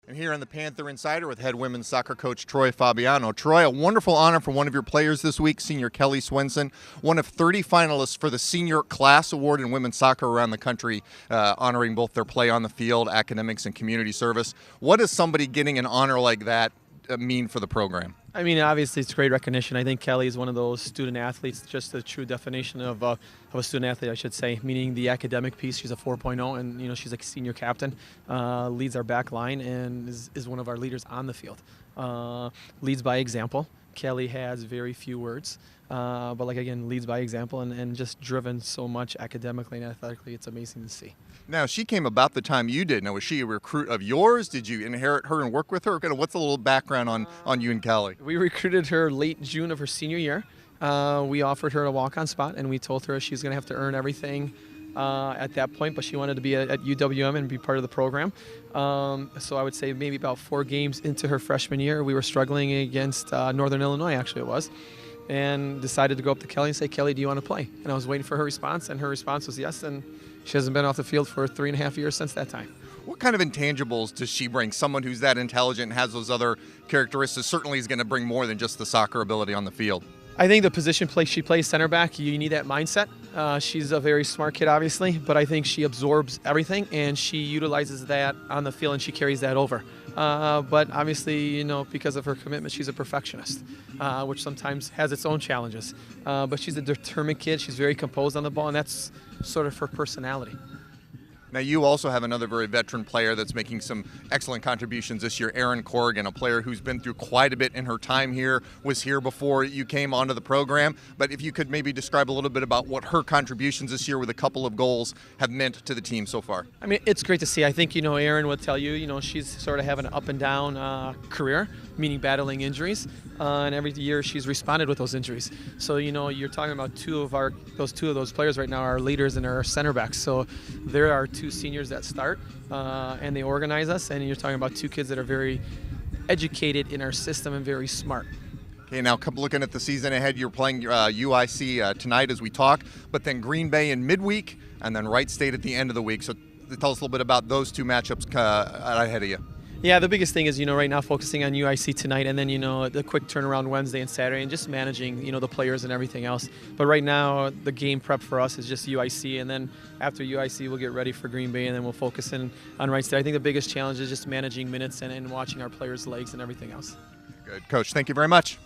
And here on the Panther Insider with head women's soccer coach Troy Fabiano. Troy, a wonderful honor for one of your players this week, senior Kelly Swenson, one of 30 finalists for the Senior Class Award in women's soccer around the country, honoring both their play on the field, academics, and community service. What does somebody getting an honor like that mean for the program? I mean, obviously, it's great recognition. I think Kelly is one of those student athletes, just the true definition of a student athlete, I should say, meaning the academic piece. She's a 4.0, and she's a senior captain, leads our back line, and is one of our leaders on the field. Leads by example. Kelly has very few words, but again, leads by example and just driven so much academically and athletically. It's amazing to see. Now, she came about the time you did. Now, was she a recruit of yours? Did you inherit her and work with her? What's a little background on you and Kelly? We recruited her late June of her senior year. We offered her a walk-on spot, and we told her she's going to have to earn everything at that point, but she wanted to be at UWM and be part of the program. So I would say maybe about 4 games into her freshman year, we were struggling against Northern Illinois, actually it was, and decided to go up to Kelly and say, Kelly, do you want to play? And I was waiting for her response, and her response was yes, and she hasn't been off the field for 3.5 years since that time. What kind of intangibles does she bring? Someone who's that intelligent and has those other characteristics certainly is going to bring more than just the soccer ability on the field. I think the position she plays center back, you need that mindset. She's a very smart kid, obviously, but I think she absorbs everything, and she utilizes that on the field, and she carries that over. But obviously, because of her commitment, she's a perfectionist, which sometimes has its own challenges. But she's a determined kid. She's very composed on the ball, and that's sort of her personality. Now, you also have another very veteran player that's making some excellent contributions this year, Erin Corrigan, a player who's been through quite a bit in her time here, was here before you came onto the program. But if you could maybe describe a little bit about what her contributions this year with a couple of goals have meant to the team so far. I mean, it's great to see. I think, Erin would tell you, she's sort of having an up and down career, meaning battling injuries. And every year she's responded with those injuries. So, you're talking about two of those players right now are leaders and are center backs. So there are 2 seniors that start and they organize us. And you're talking about 2 kids that are very educated in our system and very smart. Okay, now looking at the season ahead, you're playing UIC tonight as we talk, but then Green Bay in midweek and then Wright State at the end of the week. So tell us a little bit about those 2 matchups ahead of you. Yeah, the biggest thing is, right now focusing on UIC tonight and then, the quick turnaround Wednesday and Saturday and just managing, the players and everything else. But right now, the game prep for us is just UIC, and then after UIC, we'll get ready for Green Bay, and then we'll focus in on Wright State. I think the biggest challenge is just managing minutes and watching our players' legs and everything else. Good. Coach, thank you very much.